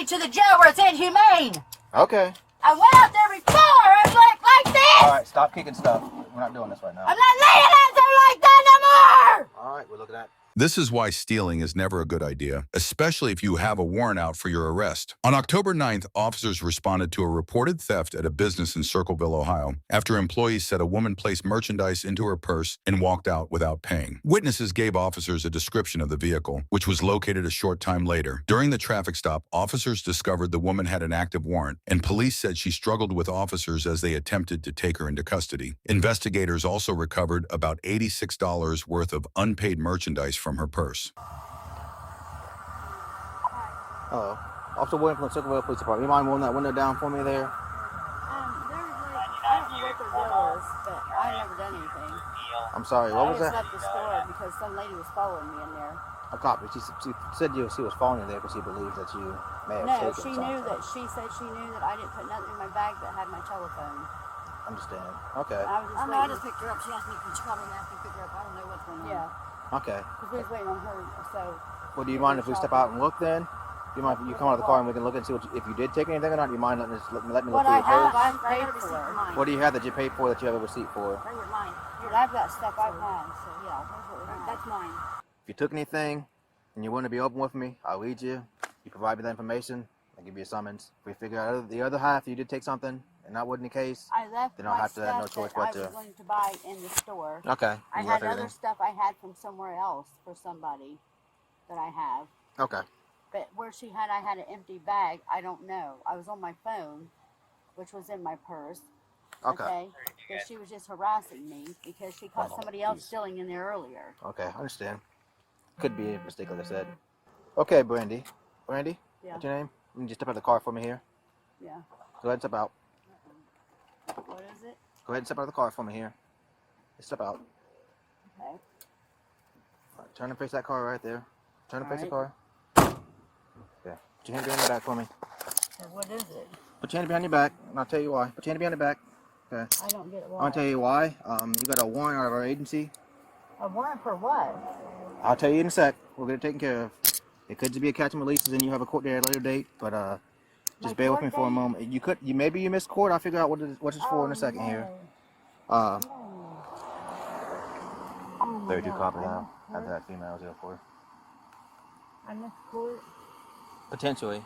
me to the jail where it's inhumane. Okay. I went out there before. I was like this. All right, stop kicking stuff. We're not doing this right now. I'm not laying out there like that no more. All right, we'll look at that. This is why stealing is never a good idea, especially if you have a warrant out for your arrest. On October 9th, officers responded to a reported theft at a business in Circleville, Ohio, after employees said a woman placed merchandise into her purse and walked out without paying. Witnesses gave officers a description of the vehicle, which was located a short time later. During the traffic stop, officers discovered the woman had an active warrant, and police said she struggled with officers as they attempted to take her into custody. Investigators also recovered about $86 worth of unpaid merchandise from her purse. Hello. Officer William from the Circleville Police Department. You mind rolling that window down for me there? There's like, I don't know what the deal is, but I never done anything. I'm sorry, what was I just that? left the store because some lady was following me in there. A copy. She said she was following you there because she believes that you may have taken something. She said she knew that I didn't put nothing in my bag that had my telephone. Understand. Okay. I just picked her up. She asked me, she called me and asked me to pick her up. I don't know what's going on. Yeah. Okay. Because we was waiting on her, so. Well, do you mind if we step out and look then? Do you mind if you come out of the car and we can look and see if you did take anything or not? Do you mind letting me look What through I your have, purse? I paid for. What do you have that you paid for that you have a receipt for? Bring it mine. Here, I've got stuff I've had, so yeah. That's mine. If you took anything and you want to be open with me, I'll lead you. You provide me that information, I'll give you a summons. If we figure out the other half, you did take something, and that wasn't the case, I left then I'll have to have no stuff choice that but I was going to buy in the store. Okay. I had other stuff I had from somewhere else for somebody that I have. Okay. But where I had an empty bag, I don't know. I was on my phone, which was in my purse. Okay. Because she was just harassing me because she caught somebody else stealing in there earlier. Okay, I understand. Could be a mistake, like I said. Okay, Brandy. Brandy? Yeah. What's your name? You just step out of the car for me here. Yeah. Go ahead and step out. What is it? Go ahead and step out of the car for me here. Just step out. Okay. All right, turn and face that car right there. Turn and face the car. Yeah. Put your hand behind your back for me. So what is it? Put your hand behind your back, and I'll tell you why. Put your hand behind your back. Okay. I don't get why. I'm gonna tell you why. You got a warrant out of our agency. A warrant for what? I'll tell you in a sec. We'll get it taken care of. It could just be a catch and release, and then you have a court date at a later date. But just bear with me for a moment. Maybe you missed court. I'll figure out what it's for in a second here. 32 copy now. After that female 04. I missed court. Potentially.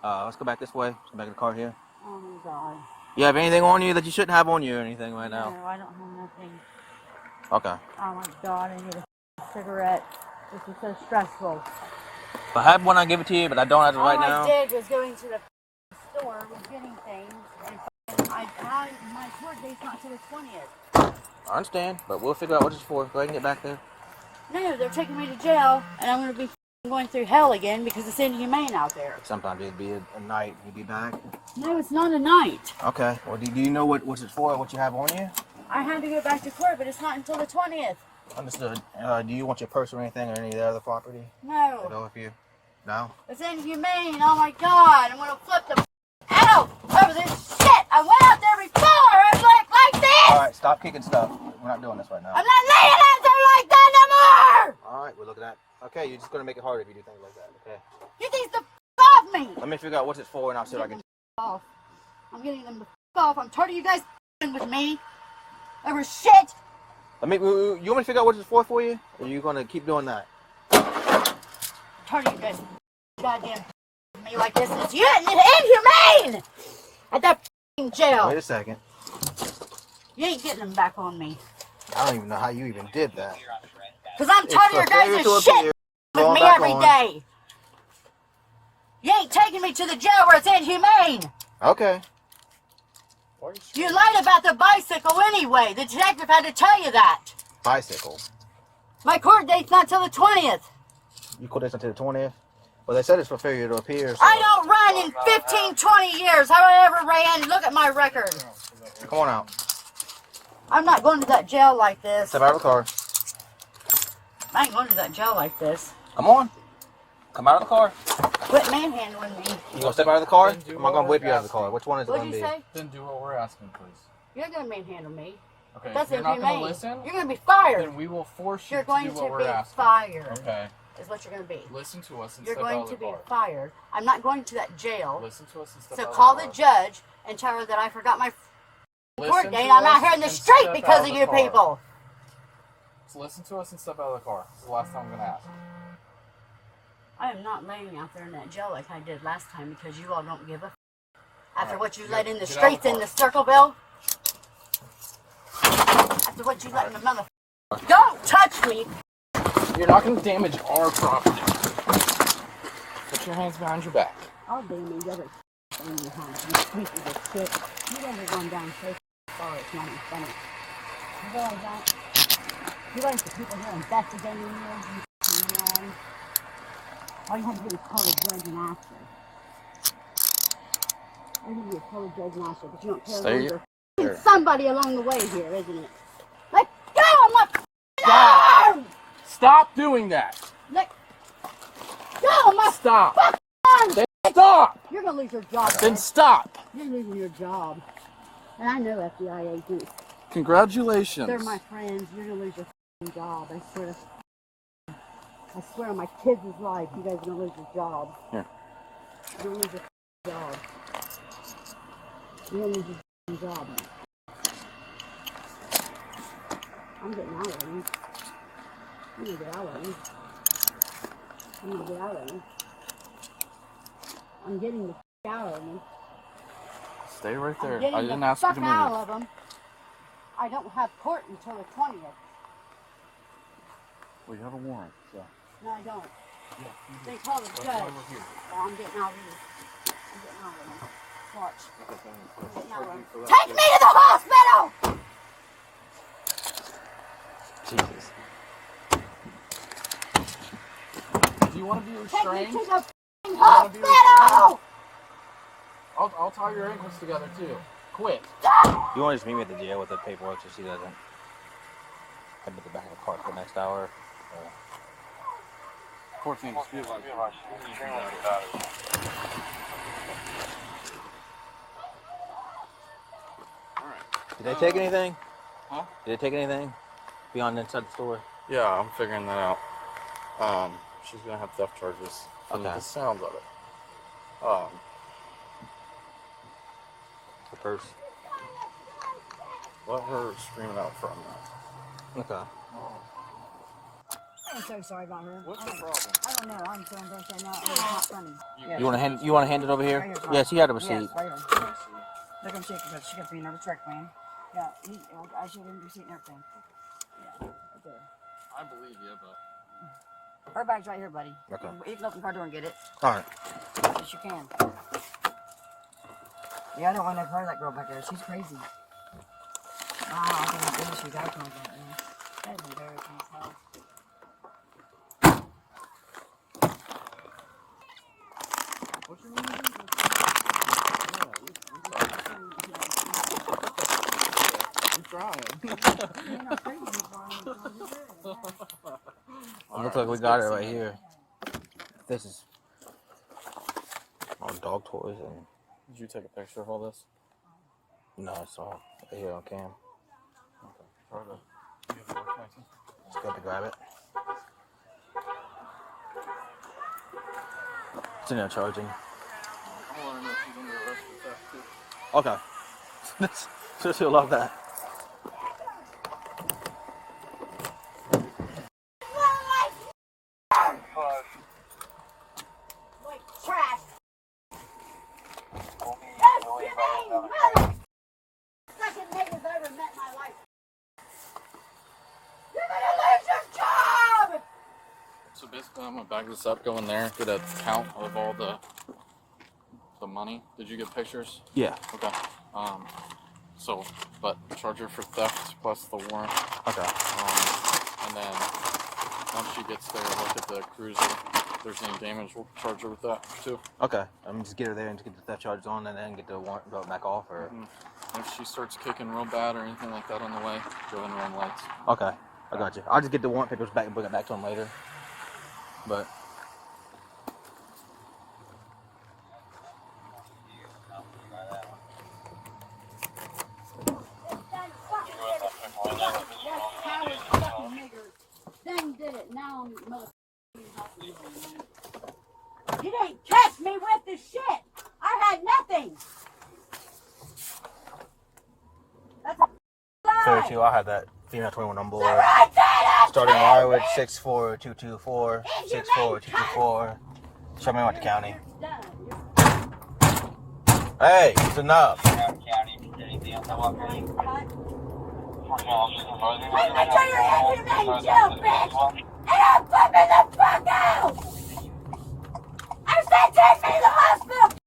Let's go back this way. Let's go back to the car here. Oh my God. You have anything on you that you shouldn't have on you or anything right now? No, I don't have nothing. Okay. Oh my God, I need a cigarette. This is so stressful. If I have one, I'll give it to you, but I don't have it right now. All I did was go into the store, was getting things, and my court date's not till the 20th. I understand, but we'll figure out what it's for. Go ahead and get back there. No, they're taking me to jail, and I'm going to be going through hell again because it's inhumane out there. Sometimes it'd be a night. You'd be back. No, it's not a night. Okay. Well, do you know what it's for? What you have on you? I had to go back to court, but it's not until the 20th. Understood. Do you want your purse or anything or any of the other property to No. go with you? No? It's inhumane. Oh my God. I'm going to flip the out over this shit. I went out there before. I was like this. All right. Stop kicking stuff. We're not doing this right now. I'm not laying out there like that no more. All right. We'll look at that. Okay. You're just going to make it harder if you do things like that. Okay. You think the off me. Let me figure out what it's for and I'll see what I can do. Off. I'm getting them the off. I'm tired of you guys with me over shit. You want me to figure out what it's for you? Or are you going to keep doing that? I'm tired of you guys goddamn me like this. It's inhumane at that jail. Wait a second. You ain't getting them back on me. I don't even know how you even did that. Because I'm tired of your guys' shit with me every day. You ain't taking me to the jail where it's inhumane. Okay. You lied about the bicycle anyway. The detective had to tell you that. Bicycle. My court date's not till the 20th. You court date's until the 20th? Well, they said it's for failure to appear. So. I don't run in 15, 20 years. Have I ever ran? Look at my record. Come on out. I'm not going to that jail like this. Step out of the car. I ain't going to that jail like this. Come on. Come out of the car. Quit manhandling me. You gonna step out of the car? Or am I gonna whip you out of the car? Which one is it What'd gonna you be? say? Then do what we're asking, please. You're going to manhandle me. Okay, That's if you're not inhumane. going to listen, You're going to be fired. then we will force you You're to going do what to we're be asking. fired. Okay. is what you're going to be. Listen to us and You're step out going of to the be car. fired. I'm not going to that jail. Listen to us and step So out of call the the car. judge and tell her that I forgot my court Listen date. to I'm out us here in the and street step because out of the you car. people. So listen to us and step out of the car. This is the last time I'm going to ask. I am not laying out there in that jail like I did last time because you all don't give a after what you let in the streets in the Circleville. After what you let in the mother. Don't touch me. You're not going to damage our property. Put your hands behind your back. I'll damage other in your hands. You pieces of shit. You guys are going down so far it's not even funny. You realize that? You realize the people here investigating you? All you have to do is call the judge and ask her. All you have to do is call the judge and ask her, but you don't care. Stay There's somebody along the way here, isn't it? Let go of my Stop! Stop doing that! Let go of my Stop! arm! Then stop! You're gonna lose your job. Then Ed. stop! You're losing your job. And I know FBI agents. Congratulations. They're my friends. You're gonna lose your job. I swear on my kids' life, you guys are gonna lose your job. Here. You're gonna lose your job. You're gonna lose your job. I'm getting out of him. I'm gonna get out of him. I'm gonna get out of him. I'm getting the f out of him. Stay right there. I'm getting I didn't the ask you fuck to out move. of him. I don't have court until the 20th. Well, you have a warrant, so. No, I don't. Yeah, They call the that's judge. why we're here. Oh, I'm getting out of here. I'm getting out of him. Watch. I'm getting out of him. For that, Take me to the hospital! Jesus. Do you want to be Take me restrained? to the f***ing hospital! I'll tie your ankles together too. Quit. You want to just meet me at the jail with the paperwork so she doesn't head to the back of the car for the next hour? 14. Did they take anything? Huh? Did they take anything beyond inside the store? Yeah, I'm figuring that out. She's gonna have theft charges from Okay. the sounds of it. The purse. Let her scream it out from that. Okay. I'm so sorry about her. What's the problem? I don't know. I'm so embarrassed right now. It's not funny. You want to hand it over here? Right here, Yes, he had a receipt. Yes, right here. They're gonna check because she got the nervous track plan. Yeah, I showed him the receipt and everything. Yeah, right there. I believe you, but Her bag's right here, buddy. Okay. You can open the car door and get it. All right. Yes, you can. Yeah, I don't want to hurt that girl back there. She's crazy. Wow, I don't think she's acting like that, man. That's embarrassing as hell. what's your name again? I'm trying. Man, I'm crazy, Brian. Looks like we got it right here. This is all dog toys and Did you take a picture of all this? no, it's all right here on cam. Okay. Try to. You have the work license? Just got to grab it. It's in there charging. I want to know if she's under arrest for theft too. Okay. So she'll love that. Like trash. That's humane, mother. Second niggas I ever met in my life. You're gonna lose your job! So basically, I'm gonna back this up, go in there, get a count of all the money. Did you get pictures? Yeah. Okay. So, but charge her for theft plus the warrant. Okay. And then once she gets there, look at the cruiser. If there's any damage, we'll charge her with that too. Okay. I'm just get her there and just get the theft charges on, and then get the warrant go back off, or. If she starts kicking real bad or anything like that on the way, go and run lights. Okay. I got you. I'll just get the warrant papers back and bring it back to him later. But. That coward fucking nigger. Dang did it. Now I'm motherfucking 2. I had that female 21 on board. Right, Starting wire with 64224, 64224. Show me what the county. Hey, it's enough. Let me tell your head in jail, bitch! And I'm flipping the fuck out! I said take me to the hospital!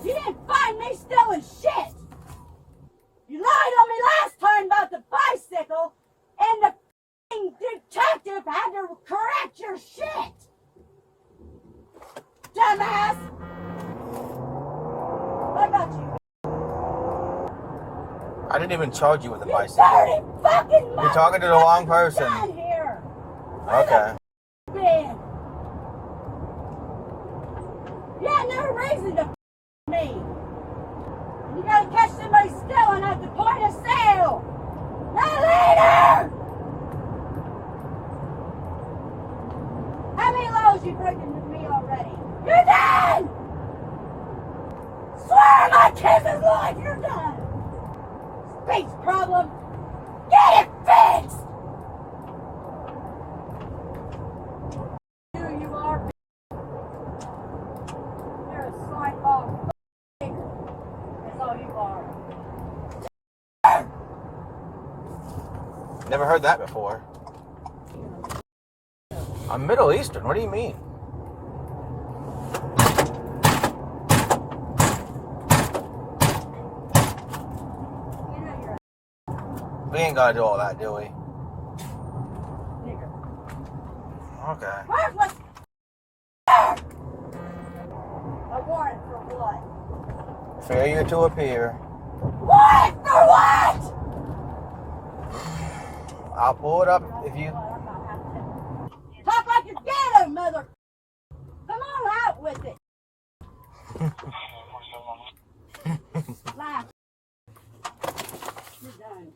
You didn't find me stealing shit! You lied on me last time about the bicycle, and the f***ing detective had to correct your shit! Dumbass! What about you? I didn't even charge you with a You bicycle. dirty fucking You're talking to the wrong person. Down here. Okay. Been. You had no reason to me. You gotta catch somebody stealing at the point of sale. Not later. How many laws you broken with me already? You're done. Swear on my kid's life, you're done. Speech problem. Get it fixed. Who you are, you're a slime ball nigger. That's all you are. Never heard that before. I'm Middle Eastern. What do you mean? You know you're We ain't gotta do all that, do we? a nigger. Okay. Where's what's a warrant for what? Failure to appear. Warrant for what? I'll pull it up if you. Talk like you're ghetto, mother. Come on out with it. Laugh. You're done.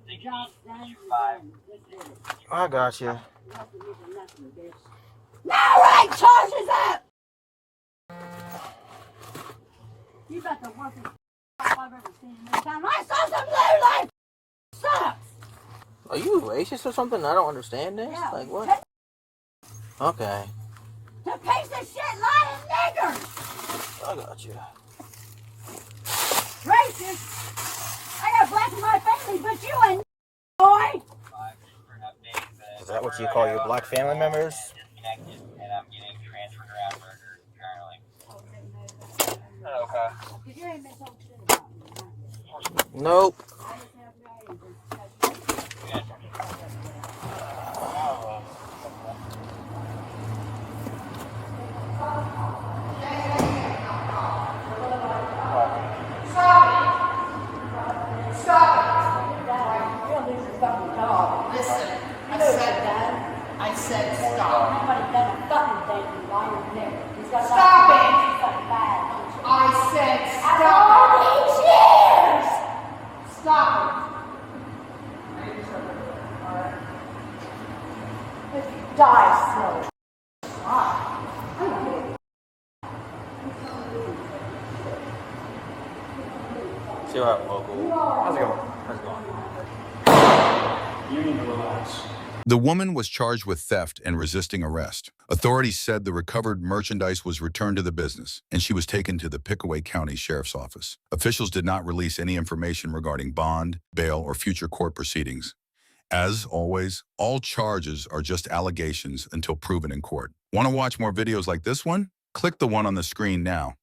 The job's done. You're done. Just did it. I got you. Nothing, you for nothing, bitch. Now write charges up! You got the worst I've ever seen in this town. I saw some blue life sucks! Are you racist or something? I don't understand this. Yeah. Like what? Okay. The piece of shit lying niggers! I got you. Racist! I got black in my family, but you ain't, boy! Is that what you call your black family members? Okay. Because you ain't been told shit about me. Nope. I just have no idea. You'll lose your fucking job. Listen, You know what you've done. I said stop. Nobody's done a fucking thing to you while you're there. He's got Stop it! He's fucking bad, don't you? I said After all stop. these years! Stop If you die slow. See what local. How's it going? How's it going? You need to relax. The woman was charged with theft and resisting arrest. Authorities said the recovered merchandise was returned to the business, and she was taken to the Pickaway County Sheriff's Office. Officials did not release any information regarding bond, bail, or future court proceedings. As always, all charges are just allegations until proven in court. Want to watch more videos like this one? Click the one on the screen now.